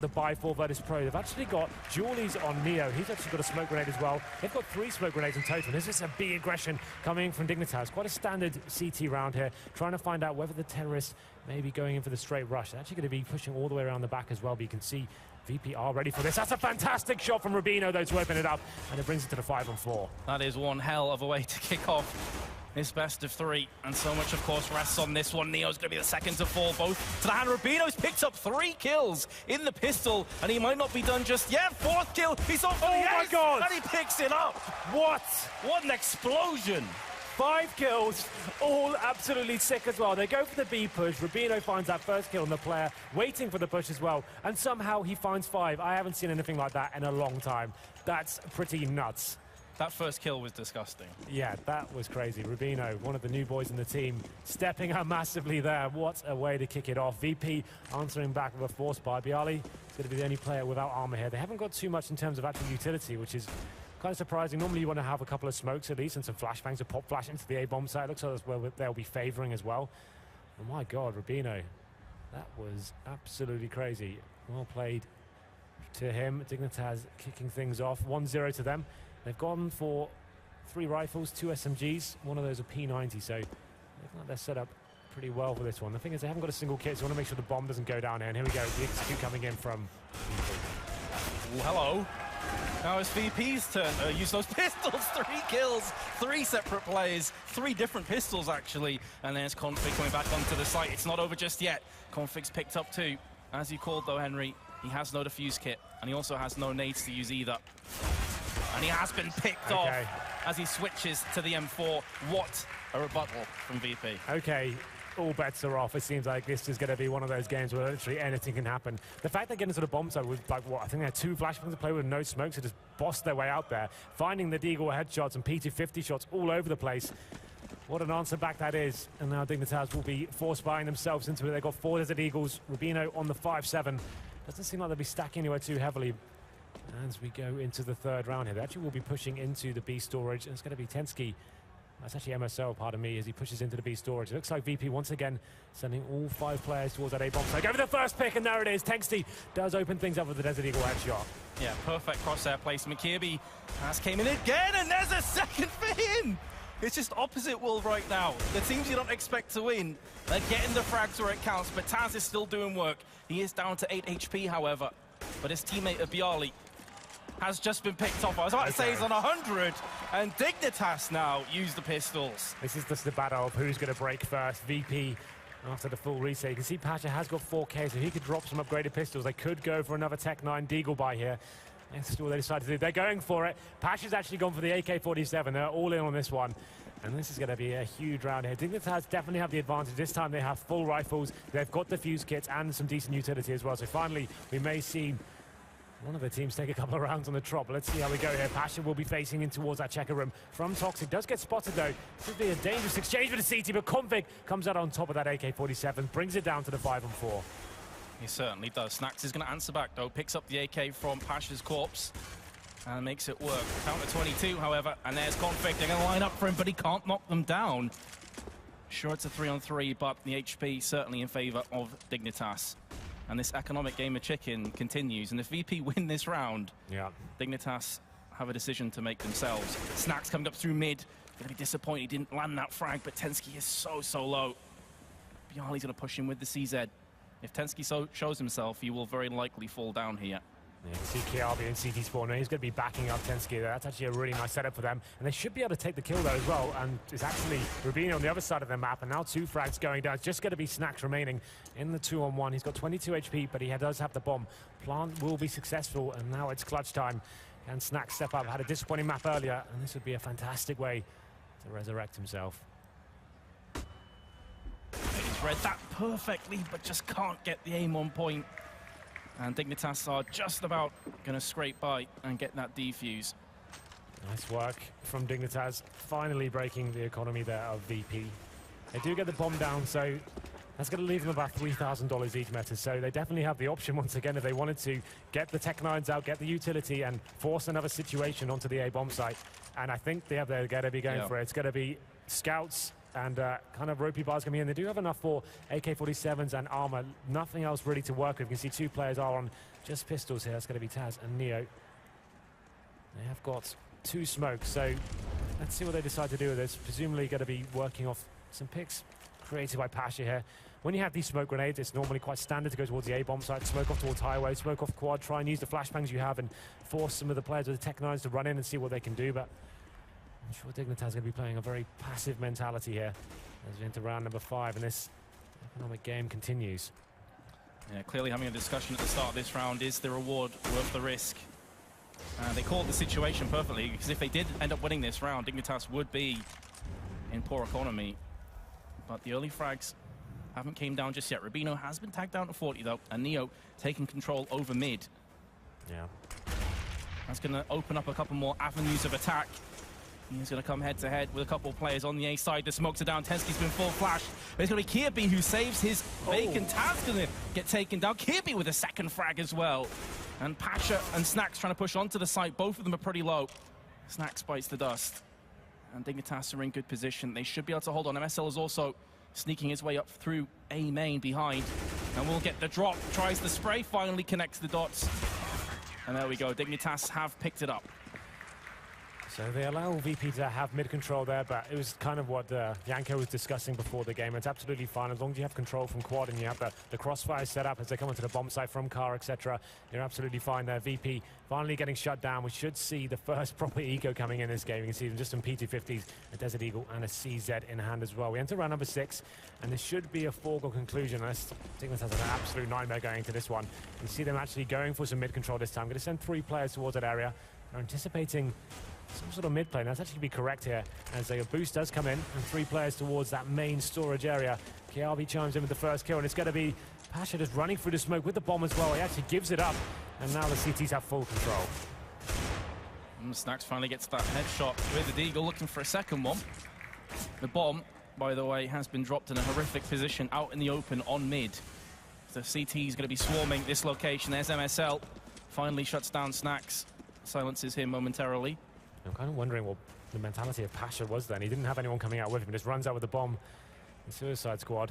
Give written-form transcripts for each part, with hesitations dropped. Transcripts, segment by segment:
The buy for Virtus.pro. They've actually got Julies on Neo. He's actually got a smoke grenade as well. They've got 3 smoke grenades in total. This is a big aggression coming from Dignitas. Quite a standard CT round here, trying to find out whether the terrorists may be going in for the straight rush. They're actually going to be pushing all the way around the back as well, but you can see VP are ready for this. That's a fantastic shot from Rubino, though, to open it up, and it brings it to the 5-on-4. That is one hell of a way to kick off this best of 3, and so much, of course, rests on this one. Neo's going to be the second to fall, both to the hand. Rubino's picked up 3 kills in the pistol, and he might not be done just yet. 4th kill, he's off for the ace, my God! And he picks it up. What? What an explosion. 5 kills, all absolutely sick as well. They go for the B push. Rubino finds that first kill on the player, waiting for the push as well, and somehow he finds 5. I haven't seen anything like that in a long time. That's pretty nuts. That first kill was disgusting. Yeah, that was crazy. Rubino, one of the new boys in the team, stepping up massively there. What a way to kick it off. VP answering back with a force buy. Bialy is going to be the only player without armor here. They haven't got too much in terms of actual utility, which is kind of surprising. Normally you want to have a couple of smokes at least and some flashbangs to pop flash into the A-bomb site. Looks like that's where they'll be favoring as well. Oh my God, Rubino. That was absolutely crazy. Well played to him. Dignitas kicking things off. 1-0 to them. They've gone for 3 rifles, 2 SMGs. One of those are P90, so they're set up pretty well for this one. The thing is, they haven't got a single kit, so they want to make sure the bomb doesn't go down here. And here we go, the execute coming in from Ooh, hello. Now it's VP's turn to use those pistols. 3 kills, 3 separate plays, 3 different pistols, actually. And there's Config coming back onto the site. It's not over just yet. Config's picked up 2. As you called, though, Henry, he has no defuse kit, and he also has no nades to use either. And he has been picked off as he switches to the M4. What a rebuttal from VP. Okay, all bets are off. It seems like this is going to be one of those games where literally anything can happen. The fact they get into the bomb site with, like, what, I think they had 2 flashbangs to play with no smoke, so just bossed their way out there, finding the Deagle headshots and P250 shots all over the place. What an answer back that is. And now Dignitas will be force buying themselves into it. They've got 4 Desert Eagles. Rubino on the 5-7. Doesn't seem like they'll be stacking anywhere too heavily as we go into the 3rd round here. They actually will be pushing into the B storage, and it's going to be Tensky. That's actually MSL, pardon me, as he pushes into the B storage. It looks like VP once again sending all 5 players towards that A-bomb. So go for the first pick, and there it is. Tensky does open things up with the Desert Eagle headshot. Yeah, perfect crosshair placement. Kirby has came in again, and there's a second for him. It's just opposite world right now. The teams you don't expect to win, they're getting the frags where it counts, but Taz is still doing work. He is down to 8 HP, however. But his teammate Bialy has just been picked off. I was about to say he's on 100, and Dignitas now use the pistols. This is just the battle of who's going to break first. VP after the full reset. You can see Pasha has got 4K, so he could drop some upgraded pistols. They could go for another Tech 9 Deagle buy here. That's what they decided to do. They're going for it. Pasha's actually gone for the AK-47. They're all in on this one. And this is going to be a huge round here. Dignitas definitely have the advantage. This time they have full rifles. They've got defuse kits and some decent utility as well. So finally, we may see one of the teams take a couple of rounds on the trot. But let's see how we go here. Pasha will be facing in towards that checker room from Toxic. Does get spotted, though. This would be a dangerous exchange for the CT, but Config comes out on top of that AK-47, brings it down to the 5-on-4. He certainly does. Snacks is going to answer back, though. Picks up the AK from Pasha's corpse and makes it work. Count to 22, however, and there's Config. They're going to line up for him, but he can't knock them down. Sure, it's a 3-on-3, but the HP certainly in favor of Dignitas. And this economic game of chicken continues. And if VP win this round, Dignitas have a decision to make themselves. Snacks coming up through mid. Going to be disappointed he didn't land that frag, but Tensky is so low. Bialy's going to push him with the CZ. If Tensky shows himself, he will very likely fall down here. Yeah, you can see Kiabi and CT Spawn. He's going to be backing up Tensky there. That's actually a really nice setup for them. And they should be able to take the kill, though, as well. And it's actually Rubino on the other side of the map. And now 2 frags going down. It's just going to be Snacks remaining in the 2-on-1. He's got 22 HP, but he does have the bomb. Plant will be successful, and now it's clutch time. And Snacks step up. Had a disappointing map earlier, and this would be a fantastic way to resurrect himself. He's read that perfectly, but just can't get the aim on point. And Dignitas are just about going to scrape by and get that defuse. Nice work from Dignitas, finally breaking the economy there of VP. They do get the bomb down, so that's going to leave them about $3,000 each meta. So they definitely have the option once again if they wanted to get the Tech 9s out, get the utility, and force another situation onto the A-bomb site. And I think they're going to be going for it. It's going to be scouts and kind of ropey bars coming in. They do have enough for AK-47s and armor. Nothing else really to work with. You can see two players are on just pistols here. That's going to be Taz and Neo. They have got 2 smokes, so let's see what they decide to do with this. Presumably going to be working off some picks created by Pasha here. When you have these smoke grenades, it's normally quite standard to go towards the A-bomb site, smoke off towards highway, smoke off quad, try and use the flashbangs you have and force some of the players with the Tech-9s to run in and see what they can do. But I'm sure Dignitas is going to be playing a very passive mentality here as we enter round number 5, and this economic game continues. Yeah, clearly having a discussion at the start of this round, is the reward worth the risk? They called the situation perfectly, because if they did end up winning this round, Dignitas would be in poor economy. But the early frags haven't came down just yet. Rubino has been tagged down to 40 though, and Neo taking control over mid. Yeah. That's going to open up a couple more avenues of attack. He's going to come head to head with a couple of players on the A side. The smokes are down. Tensky's been full flash. But it's going to be Kirby who saves his vacant. Taz going to get taken down. Kirby with a second frag as well. And Pasha and Snacks trying to push onto the site. Both of them are pretty low. Snacks bites the dust. And Dignitas are in good position. They should be able to hold on. MSL is also sneaking his way up through A main behind. And we'll get the drop. Tries the spray. Finally connects the dots. And there we go. Dignitas have picked it up. So they allow VP to have mid-control there, but it was kind of what Janko was discussing before the game. It's absolutely fine as long as you have control from quad and you have the crossfire set up as they come into the bomb site from car, etc. You're absolutely fine there. VP finally getting shut down. We should see the first proper eco coming in this game. You can see them just some P250s, a Desert Eagle, and a CZ in hand as well. We enter round number 6, and this should be a foregone conclusion. I think this has an absolute nightmare going into this one. You see them actually going for some mid-control this time. I'm going to send 3 players towards that area. They're anticipating some sort of mid play. That's actually be correct here, as a boost does come in, and 3 players towards that main storage area. KRB chimes in with the first kill, and it's going to be Pasha just running through the smoke with the bomb as well. He actually gives it up, and now the CTs have full control. Snacks finally gets that headshot with the Deagle, looking for a second one. The bomb, by the way, has been dropped in a horrific position out in the open on mid. The CT is going to be swarming this location. There's MSL. Finally shuts down Snacks. Silences him momentarily. I'm kind of wondering what the mentality of Pasha was then. He didn't have anyone coming out with him. He just runs out with the bomb. The Suicide Squad.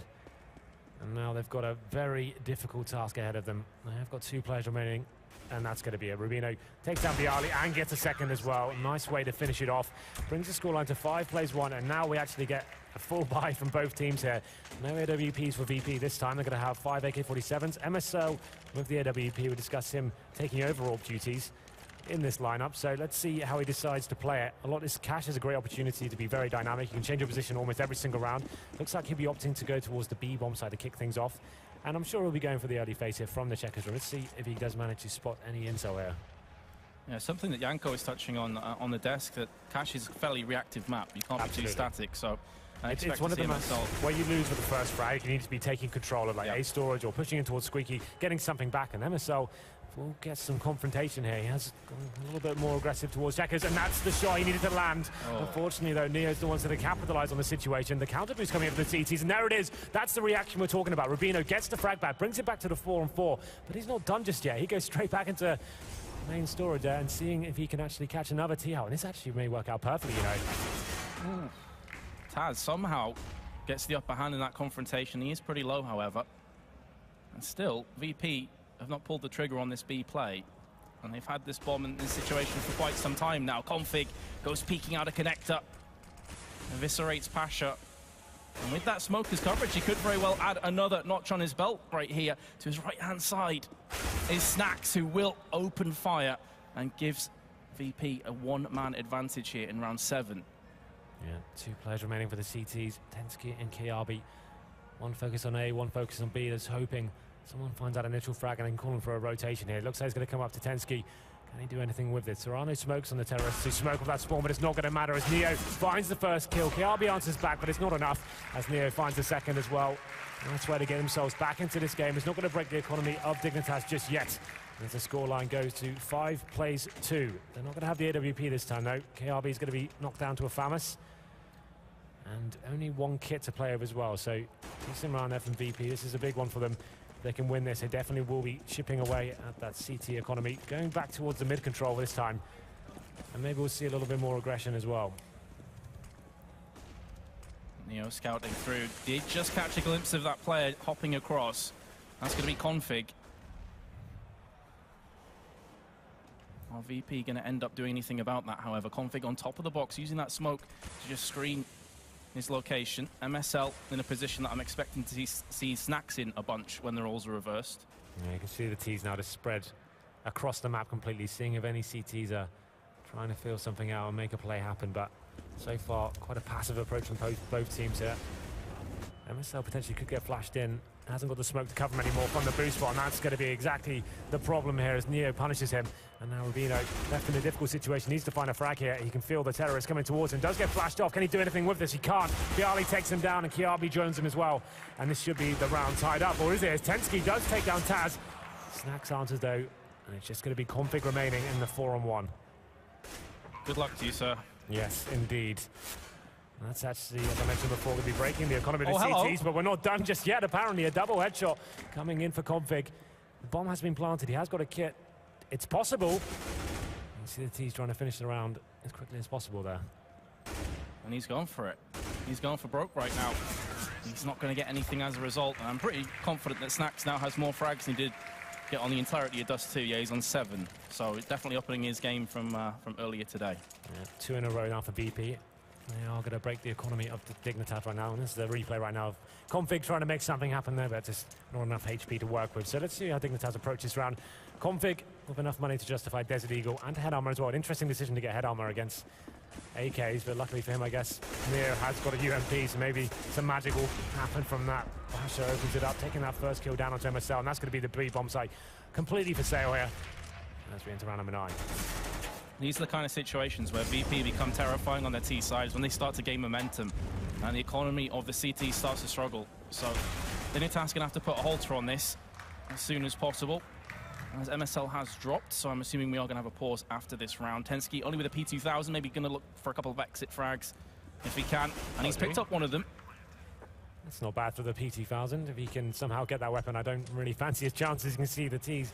And now they've got a very difficult task ahead of them. They have got 2 players remaining, and that's going to be it. Rubino takes down Bialy and gets a second as well. Nice way to finish it off. Brings the scoreline to 5 plays 1, and now we actually get a full buy from both teams here. No AWPs for VP this time. They're going to have 5 AK-47s. MSL with the AWP. We discussed him taking over AWP duties in this lineup, so let's see how he decides to play it. A lot of this cash is a great opportunity to be very dynamic. You can change your position almost every single round. Looks like he'll be opting to go towards the B bomb side to kick things off, and I'm sure he'll be going for the early face here from the checkers room. Let's see if he does manage to spot any intel here. Yeah, something that Janko is touching on the desk, that cash is a fairly reactive map. You can't be too static, so it's one of the maps where you lose with the first frag. You need to be taking control of A storage or pushing in towards Squeaky, getting something back, and MSL will get some confrontation here. He has gone a little bit more aggressive towards Jackers, and that's the shot he needed to land. Unfortunately, though, Neo's the ones that have capitalized on the situation. The counter boost coming in for the CTs, and there it is. That's the reaction we're talking about. Rubino gets the frag back, brings it back to the 4-on-4, but he's not done just yet. He goes straight back into main storage there and seeing if he can actually catch another T-Howe, and this actually may work out perfectly, you know. Taz somehow gets the upper hand in that confrontation. He is pretty low, however. And still, VP have not pulled the trigger on this B play. And they've had this bomb in this situation for quite some time now. Config goes peeking out a connector. Eviscerates Pasha. And with that smoker's coverage, he could very well add another notch on his belt right here. To his right-hand side is Snacks, who will open fire and gives VP a 1-man advantage here in round 7. Yeah, 2 players remaining for the CTs, Tensky and KRB. 1 focus on A, 1 focus on B. That's hoping someone finds that initial frag and then calling for a rotation here. It looks like he's going to come up to Tensky. Can he do anything with it? Serrano smokes on the terrorists who smoke with that spawn, but it's not going to matter as Neo finds the first kill. KRB answers back, but it's not enough as Neo finds the second as well. Nice way to get themselves back into this game. It's not going to break the economy of Dignitas just yet. As the scoreline goes to 5 plays 2. They're not going to have the AWP this time, though. KRB is going to be knocked down to a FAMAS. And only 1 kit to play with as well. So decent round there from VP. This is a big one for them. If they can win this, they definitely will be chipping away at that CT economy. Going back towards the mid-control this time. And maybe we'll see a little bit more aggression as well. Neo scouting through. Did just catch a glimpse of that player hopping across. That's going to be Config. Are VP going to end up doing anything about that, however? Config on top of the box, using that smoke to just screen his location. MSL in a position that I'm expecting to see Snacks in a bunch when the roles are reversed. Yeah, you can see the T's now just spread across the map completely, seeing if any CTs are trying to feel something out and make a play happen, but so far quite a passive approach from both teams here. MSL potentially could get flashed in, hasn't got the smoke to cover him anymore from the boost spot, and that's going to be exactly the problem here as Neo punishes him. And now Rubino, left in a difficult situation, needs to find a frag here. He can feel the terrorist coming towards him, does get flashed off. Can he do anything with this? He can't. Bialy takes him down and Kiabi joins him as well. And this should be the round tied up, or is it? As Tensky does take down Taz. Snacks answers though, and it's just going to be Config remaining in the 4-on-1. Good luck to you, sir. Yes, indeed. That's actually, as I mentioned before, going to be breaking the economy of the hello. CTs, but we're not done just yet. Apparently, a double headshot coming in for Config. The bomb has been planted. He has got a kit. It's possible. You see the T's trying to finish the round as quickly as possible there. And he's going for it. He's going for broke right now. He's not going to get anything as a result. And I'm pretty confident that Snacks now has more frags than he did get on the entirety of Dust 2. Yeah, he's on 7. So it's definitely upping his game from earlier today. Yeah, 2 in a row now for BP. They are going to break the economy of the Dignitas right now, and this is the replay right now of Config trying to make something happen there, but just not enough HP to work with. So let's see how Dignitas approach this round. Config with enough money to justify Desert Eagle and head armor as well. An interesting decision to get head armor against AKs, but luckily for him, I guess, Neo has got a UMP, so maybe some magic will happen from that. Basha opens it up, taking that first kill down onto MSL, and that's going to be the B bomb site completely for sale here as we enter round number 9. These are the kind of situations where VP become terrifying on their T sides when they start to gain momentum and the economy of the CT starts to struggle. So Dignitas going to have to put a halter on this as soon as possible, as MSL has dropped, so I'm assuming we are going to have a pause after this round. Tensky only with a P2000, maybe going to look for a couple of exit frags if he can, and he's picked up one of them. That's not bad for the P2000. If he can somehow get that weapon, I don't really fancy his chances. You can see the T's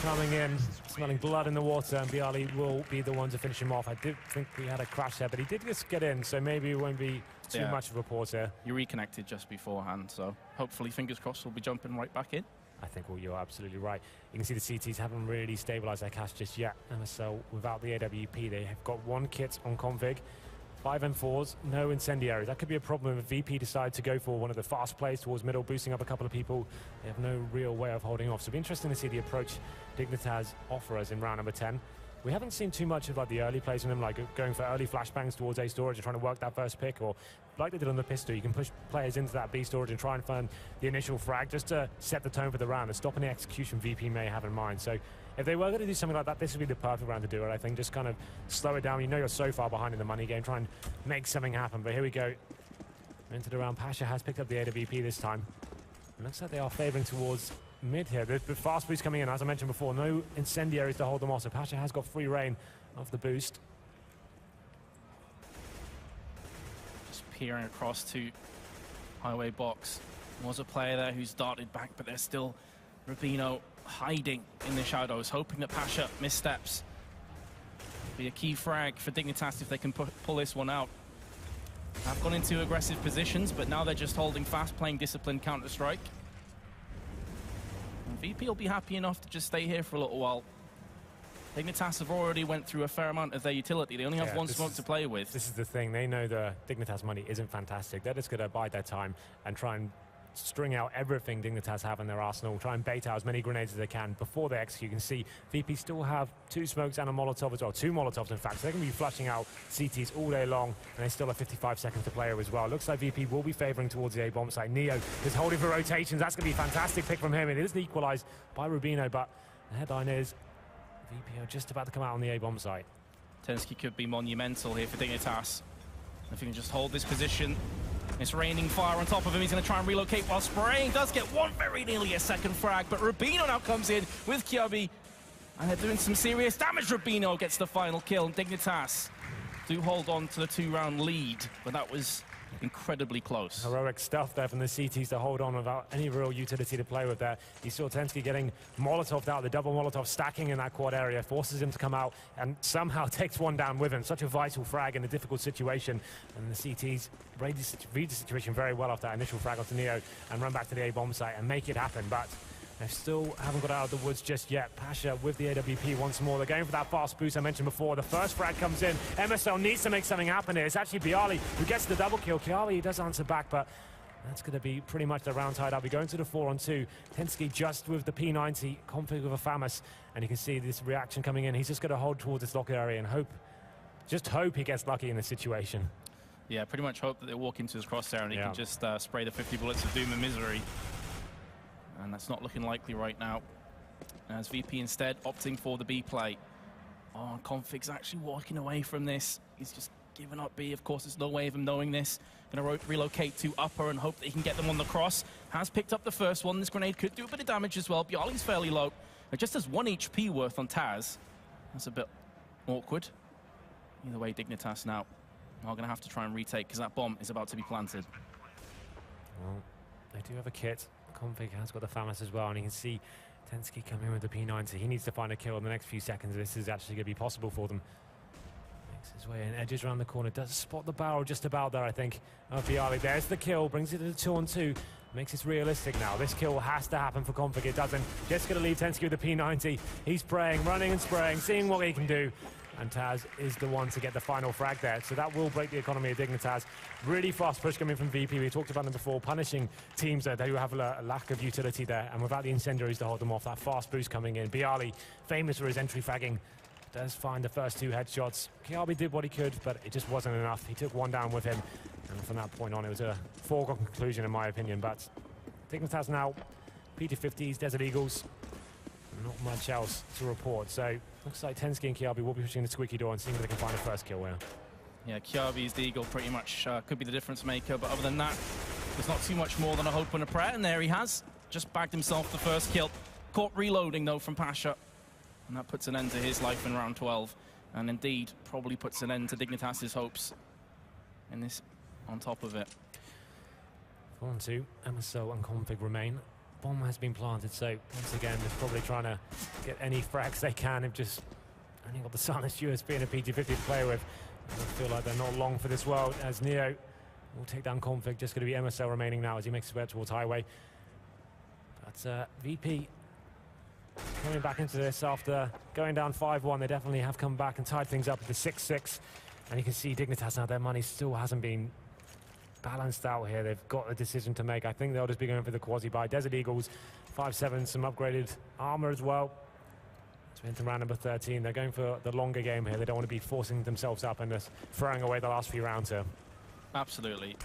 coming in, smelling blood in the water, and Bialy will be the one to finish him off. I did think we had a crash there, but he did just get in, so maybe it won't be too much of a pause here. You reconnected just beforehand, so hopefully, fingers crossed, we'll be jumping right back in. I think, well, you're absolutely right. You can see the CTs haven't really stabilized their cash just yet. MSL, without the AWP, they have got 1 kit on Config. 5 M4s, no incendiaries. That could be a problem if VP decide to go for one of the fast plays towards middle, boosting up a couple of people. They have no real way of holding off. So it'll be interesting to see the approach Dignitas offer us in round number 10. We haven't seen too much of like the early plays from them, like going for early flashbangs towards A storage and trying to work that first pick, or like they did on the pistol, you can push players into that B storage and try and find the initial frag just to set the tone for the round and stop any execution VP may have in mind. So if they were going to do something like that, this would be the perfect round to do it. I think just kind of slow it down. You know you're so far behind in the money game. Try and make something happen. But here we go. Into the round. Pasha has picked up the AWP this time. It looks like they are favoring towards mid here. The fast boost coming in, as I mentioned before. No incendiaries to hold them off. So Pasha has got free reign of the boost. Just peering across to highway box. Was a player there who's darted back, but there's still Rubino hiding in the shadows, hoping that Pasha missteps. Be a key frag for Dignitas if they can pull this one out. Have gone into aggressive positions, but now they're just holding fast, playing disciplined Counter-Strike. And VP will be happy enough to just stay here for a little while. Dignitas have already went through a fair amount of their utility. They only have 1 smoke to play with. This is the thing. They know the Dignitas money isn't fantastic. They're just going to bide their time and try and string out everything Dignitas have in their arsenal, try and bait out as many grenades as they can before they execute. You can see VP still have 2 smokes and a Molotov as well, 2 Molotovs in fact, so they're going to be flushing out CTs all day long, and they still have 55 seconds to play as well. Looks like VP will be favouring towards the A-bomb site. Neo is holding for rotations. That's going to be a fantastic pick from him. It isn't equalised by Rubino, but the headline is VP are just about to come out on the A-bomb site. Tensky could be monumental here for Dignitas. If he can just hold this position. It's raining fire on top of him. He's going to try and relocate while spraying. Does get one, very nearly a second frag, but Rubino now comes in with Kiabi, and they're doing some serious damage. Rubino gets the final kill, and Dignitas do hold on to the 2-round lead, but that was incredibly close. Heroic stuff there from the CTs to hold on without any real utility to play with there. You saw Tensky getting Molotov'd out, the double Molotov stacking in that quad area, forces him to come out and somehow takes one down with him. Such a vital frag in a difficult situation. And the CTs read the situation very well after that initial frag onto Neo and run back to the A-bomb site and make it happen. But they still haven't got out of the woods just yet. Pasha with the AWP once more. They're going for that fast boost I mentioned before. The first frag comes in. MSL needs to make something happen here. It's actually Bialy who gets the double kill. Kiabi does answer back, but that's going to be pretty much the round tied up. We're going to the 4-on-2. Tensky just with the P90 config with a FAMAS, and you can see this reaction coming in. He's just going to hold towards this locker area and just hope he gets lucky in this situation. Yeah, pretty much hope that they walk into his crosshair and he can just spray the 50 bullets of doom and misery. And that's not looking likely right now, as VP instead opting for the B play. Oh, Config's actually walking away from this. He's just given up B. Of course, there's no way of him knowing this. Going to relocate to upper and hope that he can get them on the cross. Has picked up the first one. This grenade could do a bit of damage as well. Bialy's fairly low. It just has 1 HP worth on Taz. That's a bit awkward. Either way, Dignitas now are going to have to try and retake because that bomb is about to be planted. Well, they do have a kit. Config has got the FAMAS as well, and you can see Tensky coming with the P90. He needs to find a kill in the next few seconds. This is actually going to be possible for them. Makes his way in, edges around the corner, does spot the barrel just about there, I think. Oh, Bialy, there's the kill, brings it to the 2-on-2. Makes it realistic now. This kill has to happen for Config. It doesn't. Just going to leave Tensky with the P90. He's praying, running and spraying, seeing what he can do. And Taz is the one to get the final frag there. So that will break the economy of Dignitas. Really fast push coming from VP. We talked about them before, punishing teams that who have a lack of utility there. And without the incendiaries to hold them off, that fast boost coming in. Bialy, famous for his entry fragging, does find the first 2 headshots. Kiabi did what he could, but it just wasn't enough. He took one down with him. And from that point on, it was a foregone conclusion, in my opinion. But Dignitas now, P250s, Desert Eagles. Not much else to report. So looks like Tensky and Kiabi will be pushing the squeaky door and seeing if they can find a first kill here. Yeah, Kiabi's the Eagle pretty much could be the difference maker, but other than that, there's not too much more than a hope and a prayer, and there he has. Just bagged himself the first kill. Caught reloading, though, from Pasha, and that puts an end to his life in round 12, and indeed probably puts an end to Dignitas' hopes in this on top of it. 4-on-2, MSL and Config remain. Bomb has been planted, so once again, they're probably trying to get any frags they can. They've just only got the silenced USB and a P250 to play with. I feel like they're not long for this world, as Neo will take down Config. Just going to be MSL remaining now as he makes his way up towards Highway. But VP coming back into this after going down 5-1. They definitely have come back and tied things up with the 6-6. And you can see Dignitas now, their money still hasn't been balanced out here. They've got a decision to make. I think they'll just be going for the quasi-buy. Desert Eagles, 5-7, some upgraded armor as well. To enter round number 13. They're going for the longer game here. They don't want to be forcing themselves up and just throwing away the last few rounds here. Absolutely.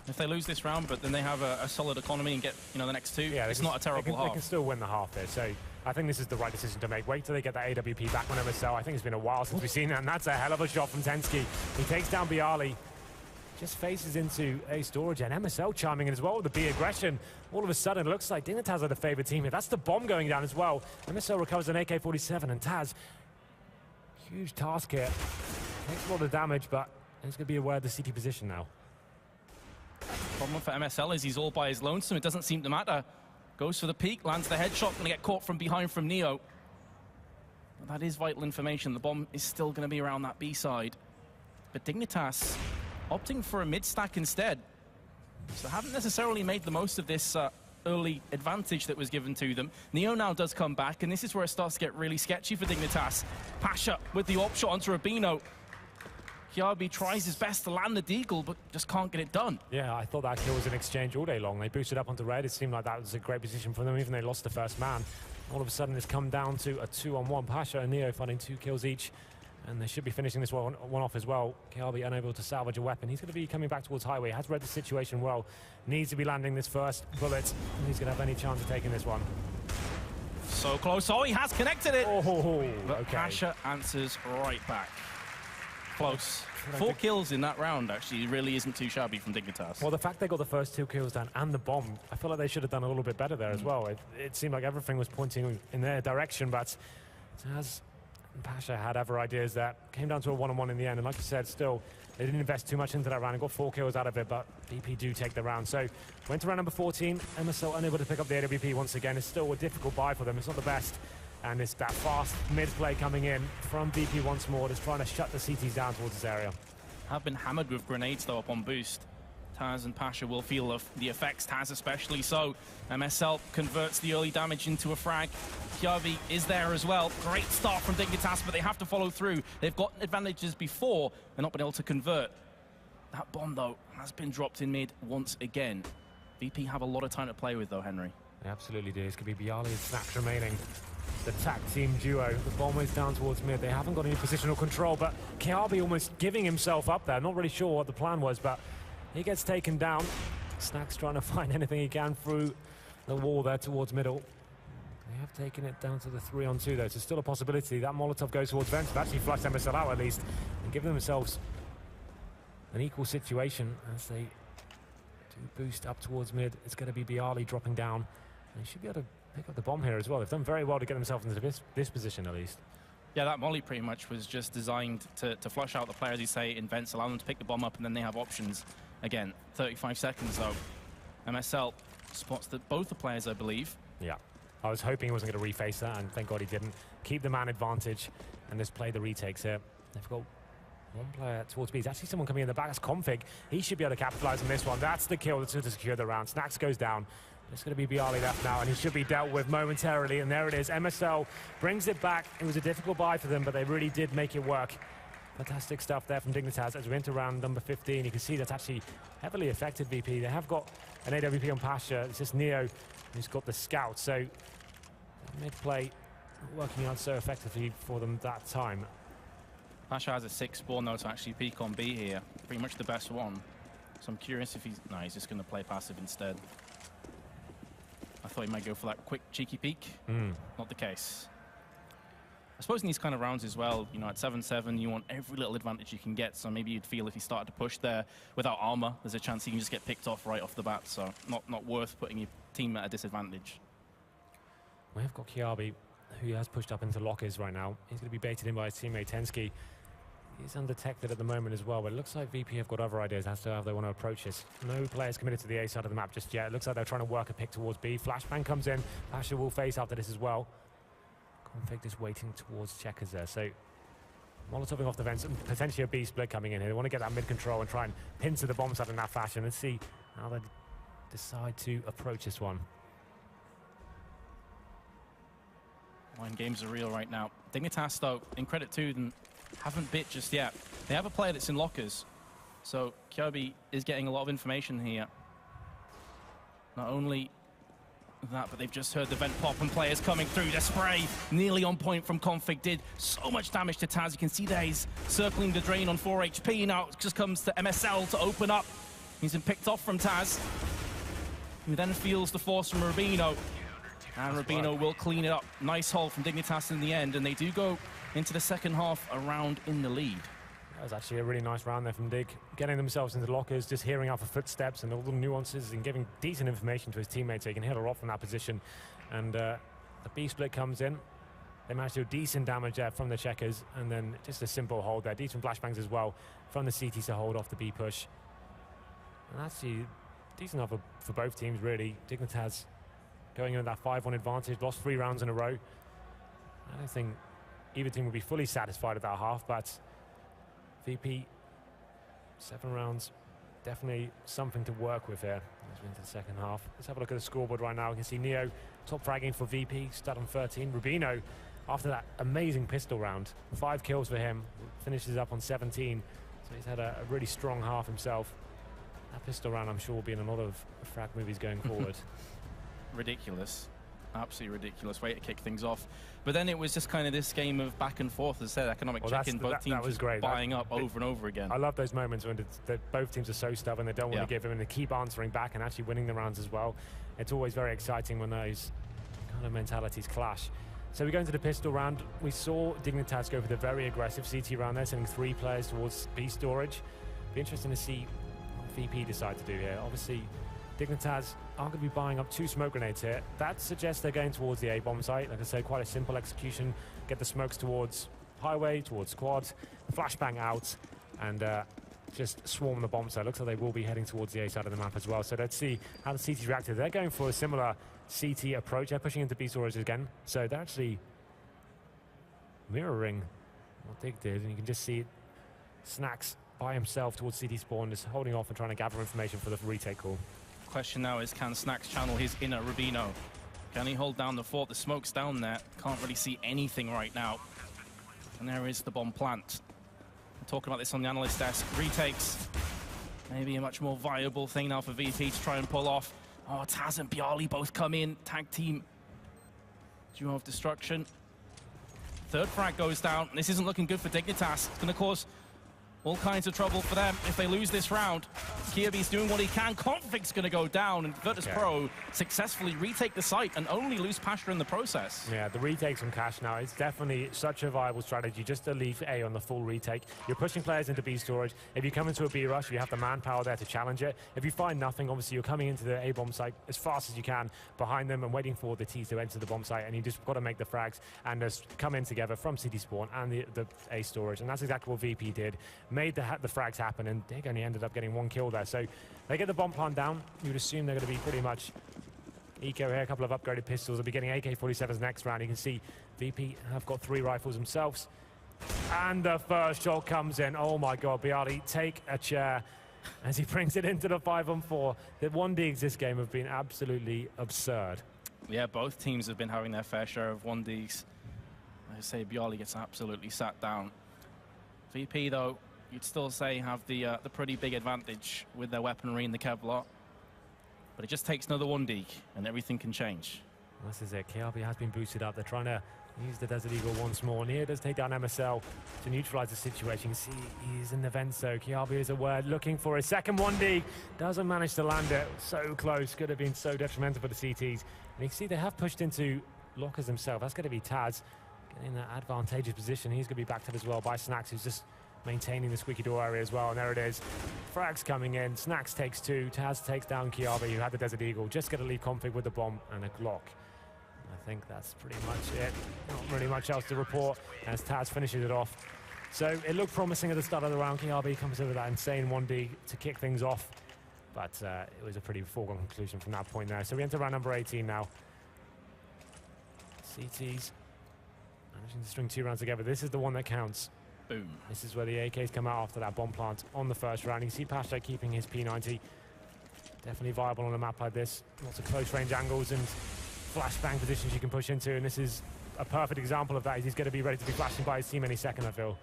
If they lose this round, but then they have a solid economy and get, the next 2, yeah, it's not a terrible half. They can still win the half there. So I think this is the right decision to make. Wait till they get that AWP back on MSL. I think it's been a while since we've seen that, and that's a hell of a shot from Tensky. He takes down Bialy. Just faces into a storage, and MSL chiming in as well with the B aggression. All of a sudden, it looks like Dignitas are the favorite team here. That's the bomb going down as well. MSL recovers an AK-47, and Taz, huge task here. Takes a lot of damage, but he's going to be aware of the CT position now. Problem for MSL is he's all by his lonesome. It doesn't seem to matter. Goes for the peak, lands the headshot, going to get caught from behind from Neo. But that is vital information. The bomb is still going to be around that B side. But Dignitas opting for a mid-stack instead. So haven't necessarily made the most of this early advantage that was given to them. Neo now does come back, and this is where it starts to get really sketchy for Dignitas. Pasha with the op shot onto Rubino. Kiabi tries his best to land the deagle, but just can't get it done. Yeah, I thought that kill was an exchange all day long. They boosted up onto red. It seemed like that was a great position for them, even they lost the first man. All of a sudden, it's come down to a 2-on-1. Pasha and Neo finding 2 kills each. And they should be finishing this one off as well. Kiabi unable to salvage a weapon. He's going to be coming back towards Highway. Has read the situation well. Needs to be landing this first bullet. And he's going to have any chance of taking this one. So close. Oh, he has connected it. Oh, but okay. Pasha answers right back. Close. 4 kills in that round, actually, really isn't too shabby from Dignitas. Well, the fact they got the first 2 kills down and the bomb, I feel like they should have done a little bit better there as well. It seemed like everything was pointing in their direction, but Taz Pasha had other ideas there. Came down to a one-on-one in the end, and like you said, still, they didn't invest too much into that round and got 4 kills out of it, but VP do take the round. So, went to round number 14. MSL unable to pick up the AWP once again. It's still a difficult buy for them. It's not the best. And it's that fast mid-play coming in from VP once more, just trying to shut the CTs down towards this area. Have been hammered with grenades, though, up on boost. Taz and Pasha will feel the effects, Taz especially so. MSL converts the early damage into a frag. Kiavi is there as well. Great start from Dignitas, but they have to follow through. They've got advantages before. They're not been able to convert. That bomb, though, has been dropped in mid once again. VP have a lot of time to play with, though, Henry. They absolutely do. It's going to be Bialy and Snax remaining. The tag team duo. The bomb is down towards mid. They haven't got any positional control, but Kiavi almost giving himself up there. Not really sure what the plan was, but he gets taken down. Snax trying to find anything he can through the wall there towards middle. They have taken it down to the 3-on-2 though, so still a possibility. That Molotov goes towards Vents, but actually flushed MSL out at least, and give themselves an equal situation as they do boost up towards mid. It's going to be Bialy dropping down. And he should be able to pick up the bomb here as well. They've done very well to get themselves into this position at least. Yeah, that molly pretty much was just designed to flush out the players, you say, in Vents, allow them to pick the bomb up, and then they have options. Again, 35 seconds though. MSL spots both the players, I believe. Yeah, I was hoping he wasn't going to reface that, and thank God he didn't. Keep the man advantage and just play the retakes here. They've got one player towards B. There's actually someone coming in the back. That's Config. He should be able to capitalize on this one. That's the kill that's going to secure the round. Snax goes down. It's going to be Bialy left now, and he should be dealt with momentarily. And there it is. MSL brings it back. It was a difficult buy for them, but they really did make it work. Fantastic stuff there from Dignitas as we enter round number 15. You can see that's actually heavily affected VP. They have got an AWP on Pasha. It's just Neo who's got the scout. So mid-play working out so effectively for them that time. Pasha has a 6 spawn though to actually peek on B here. Pretty much the best one. So I'm curious if he's... No, he's just going to play passive instead. I thought he might go for that quick, cheeky peek. Not the case. I suppose in these kind of rounds as well, you know, at 7-7, you want every little advantage you can get. So maybe you'd feel if he started to push there without armor, there's a chance he can just get picked off right off the bat. So not worth putting your team at a disadvantage. We have got Kiabi, who has pushed up into lockers right now. He's going to be baited in by his teammate Tensky. He's undetected at the moment as well, but it looks like VP have got other ideas as to how they want to approach this. No players committed to the A side of the map just yet. It looks like they're trying to work a pick towards B. Flashbang comes in. Pasha will face after this as well. Config is waiting towards checkers there. So Molotoving off the vents and potentially a B split coming in here. They want to get that mid control and try and pin to the bomb side in that fashion and see how they decide to approach this one. Mind games are real right now. Dignitas, though, in credit to them, haven't bit just yet. They have a player that's in lockers. So Kirby is getting a lot of information here. Not only that, but they've just heard the vent pop and players coming through. The spray nearly on point from Config. Did so much damage to Taz. You can see there he's circling the drain on 4 HP. Now it just comes to MSL to open up. He's been picked off from Taz, who then feels the force from Rubino. And Rubino will clean it up. Nice hold from Dignitas in the end, and they do go into the second half around in the lead. That was actually a really nice round there from Dig. Getting themselves into the lockers, just hearing out for footsteps and all the nuances and giving decent information to his teammates so he can hit a lot from that position. And the B split comes in. They managed to do decent damage there from the checkers, and then just a simple hold there. Decent flashbangs as well from the CTs to hold off the B push. And that's decent enough for both teams, really. Dignitas going into that 5-1 advantage, lost 3 rounds in a row. I don't think either team would be fully satisfied at that half, but VP, 7 rounds, definitely something to work with here as we into the second half. Let's have a look at the scoreboard right now. We can see Neo top fragging for VP, stud on 13. Rubino, after that amazing pistol round, 5 kills for him, finishes up on 17. So he's had a really strong half himself. That pistol round, I'm sure, will be in a lot of frag movies going forward. Ridiculous. Absolutely ridiculous way to kick things off. But then it was just kind of this game of back and forth, as I said, economic check-in, both teams was great. Buying up over and over again. I love those moments when both teams are so stubborn, they don't want to give them, and they keep answering back and actually winning the rounds as well. It's always very exciting when those kind of mentalities clash. So we go into the pistol round. We saw Dignitas go for the very aggressive CT round there, sending 3 players towards B storage. Be interesting to see what VP decide to do here. Obviously, Dignitas are going to be buying up 2 smoke grenades here. That suggests they're going towards the A-bomb site. Like I said, quite a simple execution. Get the smokes towards highway towards quad, flashbang out, and just swarm the bomb. So it looks like they will be heading towards the A side of the map as well. So let's see how the CT's reacted. They're going for a similar CT approach. They're pushing into B storage again. So they're actually mirroring what Dig did, and you can just see Snacks by himself towards CT spawn, just holding off and trying to gather information for the retake call. Question now is, can Snacks channel his inner Rubino? Can he hold down the fort? The smoke's down there. Can't really see anything right now. And there is the bomb plant. We're talking about this on the analyst desk. Retakes, maybe a much more viable thing now for VP to try and pull off. Oh, Taz and Bialy both come in. Tag team. Duo of destruction. Third frag goes down. This isn't looking good for Dignitas. It's going to cause all kinds of trouble for them if they lose this round. Kiabi's doing what he can. Config's going to go down, and Virtus.pro successfully retake the site and only lose Pasha in the process. Yeah, the retakes from Cash now, it's definitely such a viable strategy just to leave A on the full retake. You're pushing players into B storage. If you come into a B rush, you have the manpower there to challenge it. If you find nothing, obviously you're coming into the A bomb site as fast as you can behind them and waiting for the T's to enter the bomb site, and you just got to make the frags and just come in together from CT spawn and the A storage, and that's exactly what VP did. Made the frags happen, and Dig only ended up getting 1 kill there. So they get the bomb plant down. You'd assume they're going to be pretty much eco here. A couple of upgraded pistols. They'll be getting AK-47s next round. You can see VP have got 3 rifles themselves. And the first shot comes in. Oh my God, Bialy, take a chair as he brings it into the 5-on-4. The 1Ds this game have been absolutely absurd. Yeah, both teams have been having their fair share of 1Ds. I say Bialy gets absolutely sat down. VP, though, you'd still say have the pretty big advantage with their weaponry in the Kevlar. But it just takes another 1D, and everything can change. This is it. KRB has been boosted up. They're trying to use the Desert Eagle once more. And here does take down MSL to neutralize the situation. You see he's in the vent, so KRB is aware, looking for a second 1D. Doesn't manage to land it. So close. Could have been so detrimental for the CTs. And you can see they have pushed into lockers themselves. That's going to be Taz getting in that advantageous position. He's going to be backed up as well by Snacks, who's just maintaining the squeaky door area as well. And there it is. Frags coming in. Snacks takes 2. Taz takes down Kiabi, who had the Desert Eagle. Just going to leave Config with the bomb and a Glock. I think that's pretty much it. Not really much else to report as Taz finishes it off. So it looked promising at the start of the round. Kiabi comes over that insane 1D to kick things off. But it was a pretty foregone conclusion from that point there. So we enter round number 18 now. CTs managing to string 2 rounds together. This is the one that counts. Boom. This is where the AKs come out after that bomb plant on the first round. You can see Pasha keeping his P90. Definitely viable on a map like this. Lots of close range angles and flashbang positions you can push into, and this is a perfect example of that. He's going to be ready to be flashing by his team any second, I feel.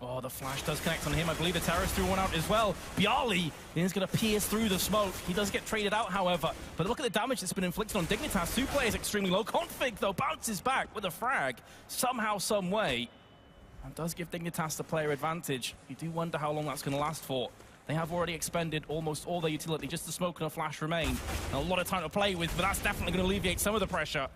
Oh, the flash does connect on him. I believe the terrorist threw one out as well. Bialy is going to pierce through the smoke. He does get traded out, however. But look at the damage that's been inflicted on Dignitas. 2 players extremely low. Config, though, bounces back with a frag somehow, some way. And does give Dignitas the player advantage. You do wonder how long that's going to last for. They have already expended almost all their utility. Just the smoke and a flash remain. And a lot of time to play with, but that's definitely going to alleviate some of the pressure.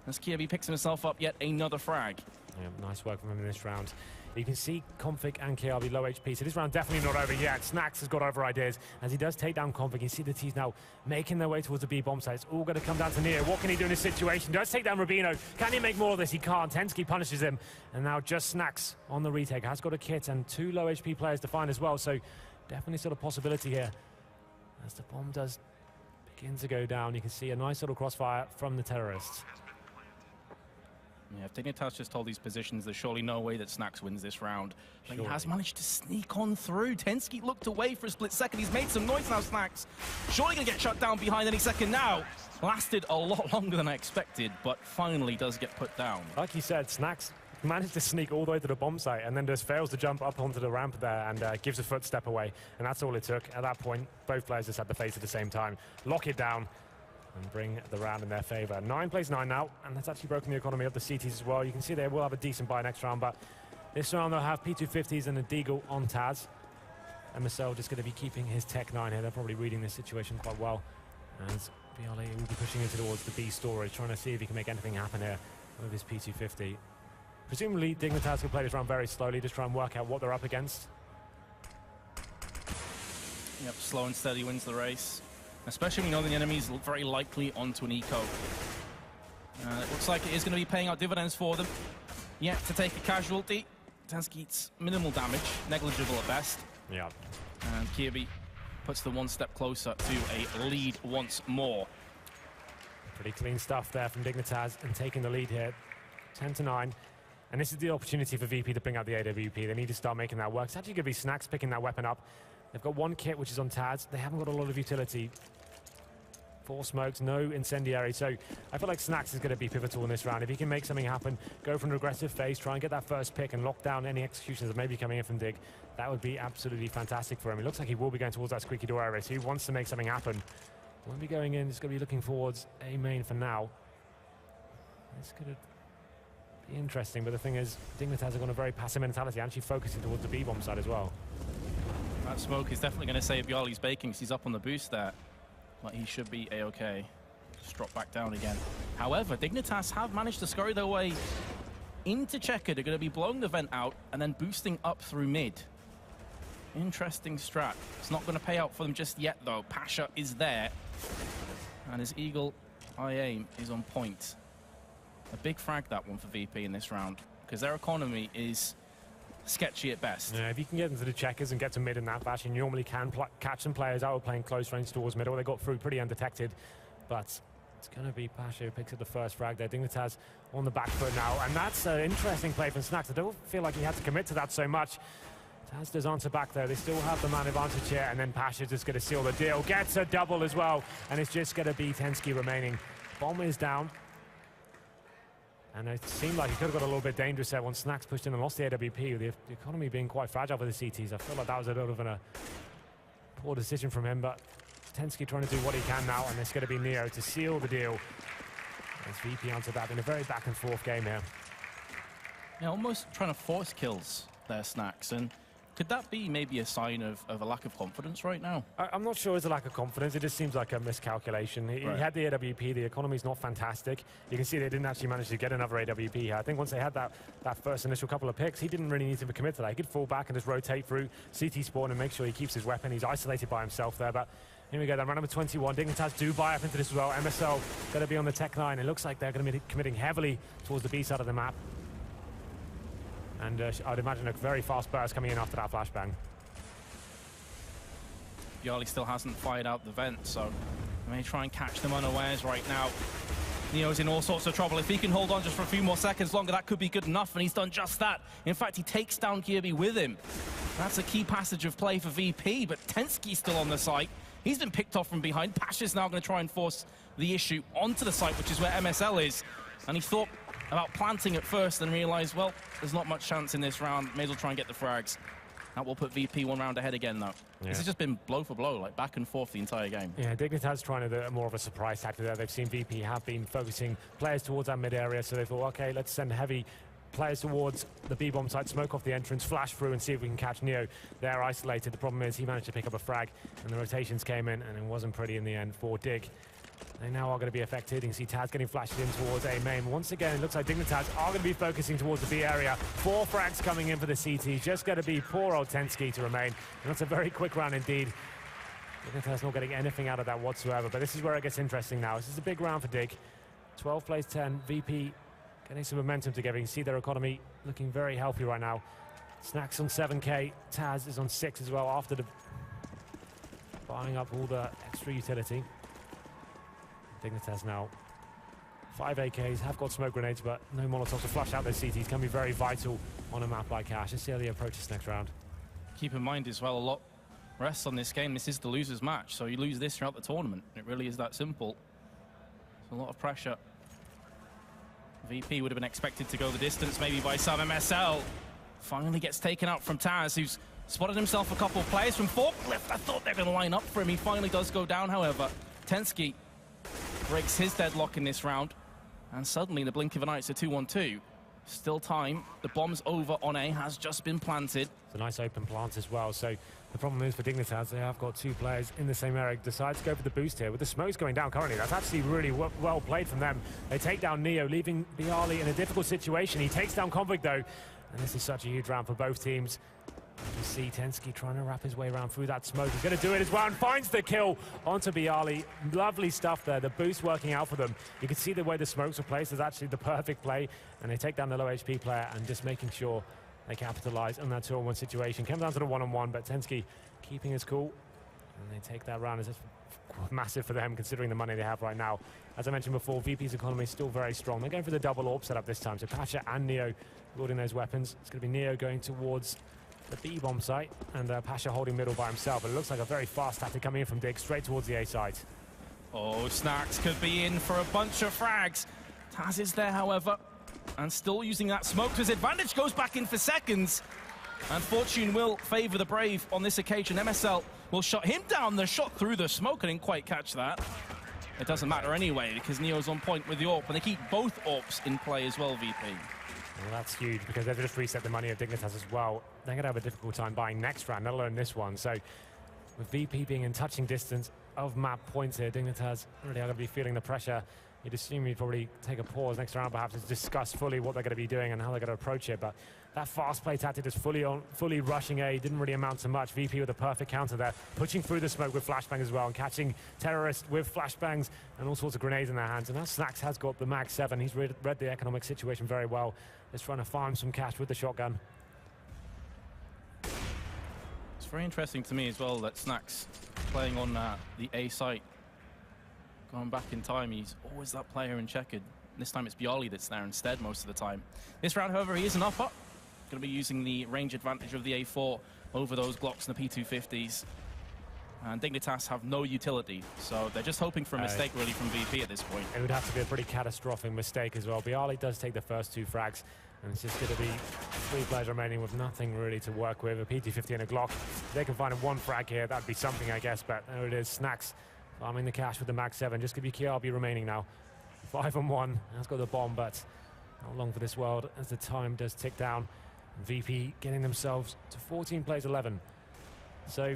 As Kiabi picks himself up yet another frag. Yeah, nice work from him in this round. You can see Config and KRB low HP, so this round definitely not over yet. Snacks has got over ideas as he does take down Config. You can see the T's now making their way towards the B bomb site. It's all going to come down to Neo. What can he do in this situation? Does take down Rubino. Can he make more of this? He can't. Tensky punishes him. And now just Snacks on the retake. Has got a kit and 2 low HP players to find as well. So definitely sort of possibility here. As the bomb does begin to go down, you can see a nice little crossfire from the terrorists. Yeah, if Dignitas just hold these positions, there's surely no way that Snacks wins this round. But he has managed to sneak on through. Tensky looked away for a split second. He's made some noise now, Snacks. Surely going to get shut down behind any second now. Lasted a lot longer than I expected, but finally does get put down. Like you said, Snacks managed to sneak all the way to the bomb site and then just fails to jump up onto the ramp there and gives a footstep away. And that's all it took. At that point, both players just had to face at the same time. Lock it down and bring the round in their favor. 9 plays 9 now, and that's actually broken the economy of the CTs as well. You can see they will have a decent buy next round, but this round they'll have P250s and a Deagle on Taz. MSL just going to be keeping his Tech 9 here. They're probably reading this situation quite well. As BLA will be pushing into towards the B storage, trying to see if he can make anything happen here with his P250. Presumably, Dignitas will play this round very slowly, just try and work out what they're up against. Yep, slow and steady wins the race. Especially when you know the enemy's very likely onto an eco. It looks like it is going to be paying out dividends for them. Yet to take a casualty. Tensky eats minimal damage, negligible at best. Yeah. And Kirby puts them one step closer to a lead once more. Pretty clean stuff there from Dignitas and taking the lead here, 10-9. And this is the opportunity for VP to bring out the AWP. They need to start making that work. It's actually going to be Snax picking that weapon up. They've got one kit, which is on Taz. They haven't got a lot of utility. 4 smokes, no incendiary. So I feel like Snax is going to be pivotal in this round. If he can make something happen, go for an aggressive phase, try and get that first pick and lock down any executions that may be coming in from Dig, that would be absolutely fantastic for him. It looks like he will be going towards that squeaky door area, so he wants to make something happen. Won't be going in, he's going to be looking towards A main for now. This could be interesting, but the thing is, Dignitas have got a very passive mentality, actually focusing towards the B-bomb side as well. That smoke is definitely going to save Bialy's baking because he's up on the boost there. But he should be A-okay. Just drop back down again. However, Dignitas have managed to scurry their way into Checker. They're going to be blowing the vent out and then boosting up through mid. Interesting strat. It's not going to pay out for them just yet, though. Pasha is there. And his Eagle eye aim is on point. A big frag, that one, for VP in this round. Because their economy is sketchy at best. Yeah, if you can get into the checkers and get to mid in that fashion, you normally can catch some players out playing close range towards middle. They got through pretty undetected, but it's going to be Pasha who picks up the first frag there. Dignitas on the back foot now, and that's an interesting play from Snax. I don't feel like he had to commit to that so much. Taz does answer back there. They still have the man advantage here, and then Pasha's just going to seal the deal. Gets a double as well, and it's just going to be Tensky remaining. Bomb is down. And it seemed like it could have got a little bit dangerous there once Snax pushed in and lost the AWP. The economy being quite fragile for the CTs. I feel like that was a bit of a poor decision from him, but Tensky trying to do what he can now, and it's going to be Neo to seal the deal. As VP answered that in a very back and forth game here. Yeah, almost trying to force kills there, Snax. And could that be maybe a sign of a lack of confidence right now? I'm not sure it's a lack of confidence. It just seems like a miscalculation. He had the AWP. The economy's not fantastic. You can see they didn't actually manage to get another AWP here. I think once they had that first initial couple of picks, he didn't really need to commit to that. He could fall back and just rotate through CT spawn and make sure he keeps his weapon. He's isolated by himself there, but here we go. Then round number 21. Dignitas do buy up into this as well. MSL going to be on the Tech 9. It looks like they're going to be committing heavily towards the B side of the map. And I'd imagine a very fast burst coming in after that flashbang. Bialy still hasn't fired out the vent, so they may try and catch them unawares right now. Neo's in all sorts of trouble. If he can hold on just for a few more seconds longer, that could be good enough, and he's done just that. In fact, he takes down Kirby with him. That's a key passage of play for VP, but Tensky's still on the site. He's been picked off from behind. Pasha's now going to try and force the issue onto the site, which is where MSL is. And he thought about planting at first and realized, well, there's not much chance in this round. May as well try and get the frags. That will put VP one round ahead again, though. Yeah. This has just been blow for blow, like back and forth the entire game. Yeah, Dignitas trying to do more of a surprise tactic there. They've seen VP have been focusing players towards that mid area, so they thought, okay, let's send heavy players towards the B-bomb site, smoke off the entrance, flash through and see if we can catch Neo. They're isolated. The problem is he managed to pick up a frag, and the rotations came in, and it wasn't pretty in the end for Dig. They now are going to be affected. You can see Taz getting flashed in towards A main. Once again, it looks like Dignitas are going to be focusing towards the B area. 4 frags coming in for the CT. Just going to be poor old Tensky to remain. And that's a very quick round indeed. Dignitas not getting anything out of that whatsoever. But this is where it gets interesting now. This is a big round for Dig. 12 plays 10. VP getting some momentum together. You can see their economy looking very healthy right now. Snax on 7K. Taz is on 6 as well after the buying up all the extra utility. Dignitas now 5 AKs, have got smoke grenades, but no Molotovs to flush out those CTs. Can be very vital on a map like Cash. Let's see how they approach this next round. Keep in mind as well, a lot rests on this game. This is the loser's match, so you lose this throughout the tournament. It really is that simple. There's a lot of pressure. VP would have been expected to go the distance, maybe by some. MSL finally gets taken out from Taz, who's spotted himself a couple of players from Forklift. I thought they were going to line up for him. He finally does go down, however. Tensky breaks his deadlock in this round, and suddenly in the blink of an eye it's a 2-1-2. Still time. The bomb's over on A, has just been planted. It's a nice open plant as well. So the problem is for Dignitas, they have got 2 players in the same area. Decide to go for the boost here with the smokes going down currently. That's actually really well played from them. They take down Neo, leaving Bialy in a difficult situation. He takes down Convict though, and this is such a huge round for both teams. You see Tensky trying to wrap his way around through that smoke. He's going to do it as well and finds the kill onto Bialy. Lovely stuff there. The boost working out for them. You can see the way the smokes were placed is actually the perfect play. And they take down the low HP player and just making sure They capitalize on that 2-on-1 situation. Comes down to the 1-on-1, but Tensky keeping his cool. And they take that round. It's massive for them considering the money they have right now. As I mentioned before, VP's economy is still very strong. They're going for the double AWP setup this time. So Pasha and Neo loading those weapons. It's going to be Neo going towards the B-bomb site and Pasha holding middle by himself. But it looks like a very fast tactic coming in from Dig straight towards the A site. Oh, Snacks could be in for a bunch of frags. Taz is there, however, and still using that smoke to his advantage. Goes back in for seconds. And fortune will favor the Brave on this occasion. MSL will shut him down. The shot through the smoke. I didn't quite catch that. It doesn't matter anyway because Neo's on point with the AWP. And they keep both AWPs in play as well, VP. Well, that's huge because they've just reset the money of Dignitas as well. They're going to have a difficult time buying next round, let alone this one. So with VP being in touching distance of map points here, Dignitas really are going to be feeling the pressure. You'd assume you'd probably take a pause next round perhaps to discuss fully what they're going to be doing and how they're going to approach it. But that fast play tactic is fully rushing A, didn't really amount to much. VP with a perfect counter there, pushing through the smoke with flashbang as well and catching terrorists with flashbangs and all sorts of grenades in their hands. And now Snacks has got the Mag 7. He's read the economic situation very well. He's trying to farm some cash with the shotgun. It's very interesting to me as well that Snacks playing on the A site. Going back in time, he's always that player in checkered. This time it's Bialy that's there instead most of the time. This round, however, he is an upper. Going to be using the range advantage of the A4 over those Glocks and the P250s. And Dignitas have no utility, so they're just hoping for a mistake really from VP at this point. It would have to be a pretty catastrophic mistake as well. Bialy does take the first 2 frags, and it's just going to be 3 players remaining with nothing really to work with. A P250 and a Glock. If they can find 1 frag here, that'd be something, I guess, but there it is. Snacks farming the cash with the Mag 7. Just going to be KRB remaining now. 5-on-1. Has got the bomb, but not long for this world as the time does tick down. VP getting themselves to 14 plays 11. So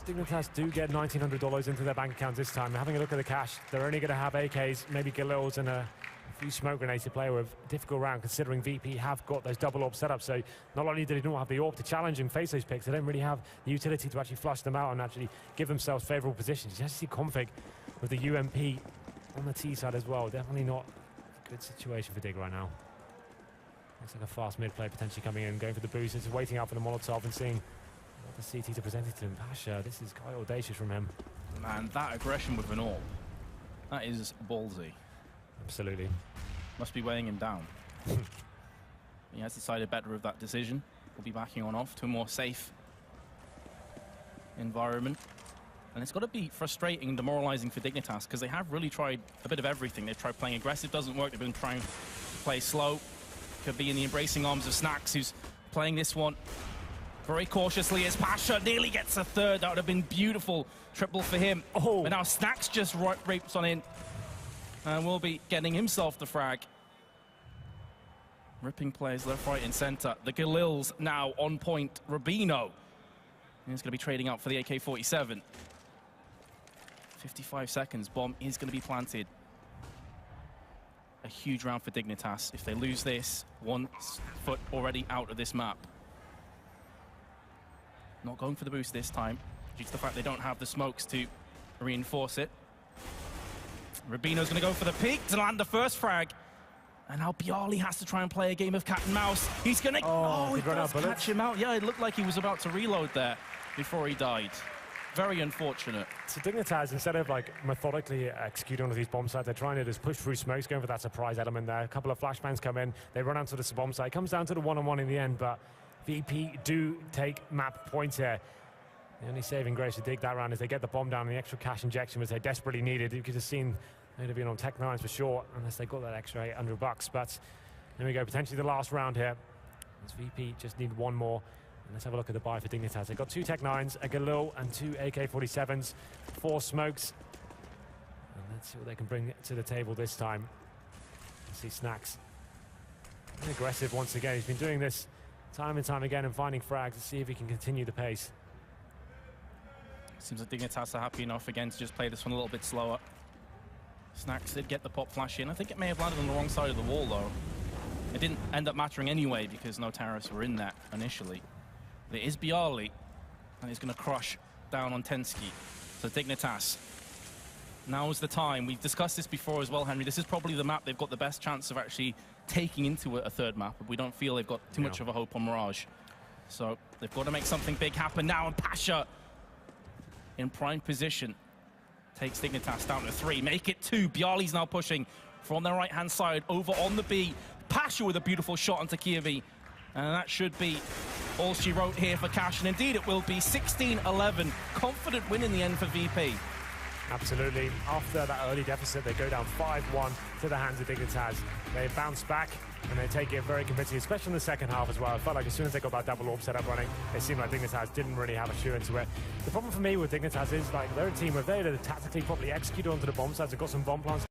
Dignitas do get $1,900 into their bank accounts this time. Having a look at the cash, they're only going to have AKs, maybe Galils, and a few smoke grenades to play with. Difficult round considering VP have got those double AWP setups. So not only do they not have the AWP to challenge and face those picks, they don't really have the utility to actually flush them out and actually give themselves favorable positions. You have to see Config with the UMP on the T side as well. Definitely not a good situation for Dig right now. Looks like a fast mid play potentially coming in, going for the boost. It's waiting out for the Molotov and seeing what the CT to present it to him. Pasha, this is quite audacious from him. Man, that aggression with an AWP, that is ballsy. Absolutely. Must be weighing him down. He has decided better of that decision. We'll be backing on off to a more safe environment. And it's got to be frustrating and demoralizing for Dignitas because they have really tried a bit of everything. They've tried playing aggressive, doesn't work. They've been trying to play slow. Could be in the embracing arms of Snacks, who's playing this one very cautiously as Pasha nearly gets a 3rd. That would have been beautiful. Triple for him. Oh. But now Snacks just rapes on in. And will be getting himself the frag. Ripping plays left, right, and center. The Galils now on point. Rubino. He's going to be trading out for the AK-47. 55 seconds. Bomb is going to be planted. A huge round for Dignitas. If they lose this, 1 foot already out of this map. Not going for the boost this time, due to the fact they don't have the smokes to reinforce it. Rubino's going to go for the peak to land the first frag. And now Bialy has to try and play a game of cat and mouse. He's going to... Oh, he does catch him out. Yeah, it looked like he was about to reload there before he died. Very unfortunate. So Dignitas, instead of like methodically executing one of these bomb sites, they're trying to just push through smokes, going for that surprise element there. A couple of flashbangs come in, they run onto the bomb site. It comes down to the 1-on-1 in the end, but VP do take map points here. The only saving grace to Dig that round is they get the bomb down and the extra cash injection which they desperately needed. You could have seen they'd have been on Tech 9s for sure, unless they got that extra $800. But there we go, potentially the last round here. As VP just need 1 more. And let's have a look at the buy for Dignitas. They've got 2 Tech 9s, a Galil, and 2 AK-47s, 4 smokes. And let's see what they can bring to the table this time. Let's see Snacks. Aggressive once again. He's been doing this time and time again and finding frags to see if he can continue the pace. Seems like Dignitas are happy enough again to just play this one a little bit slower. Snacks did get the pop flash in. I think it may have landed on the wrong side of the wall, though. It didn't end up mattering anyway because no terrorists were in there initially. But it is Bialy, and he's going to crush down on Tensky. So Dignitas, now is the time. We've discussed this before as well, Henry. This is probably the map they've got the best chance of actually taking into a third map. We don't feel they've got too much of a hope on Mirage. So they've got to make something big happen now, and Pasha in prime position takes Dignitas down to 3, make it 2. Bialy's now pushing from their right-hand side over on the B. Pasha with a beautiful shot onto Kievi, and that should be all she wrote here for Cash, and indeed it will be 16-11. Confident win in the end for VP. Absolutely. After that early deficit, they go down 5-1 to the hands of Dignitas. They bounce back and they take it very convincingly, especially in the second half as well. It felt like as soon as they got that double orb setup running, it seemed like Dignitas didn't really have a shoe into it. The problem for me with Dignitas is like they're a team where they're tactically probably executed onto the bomb sites. They've got some bomb plants.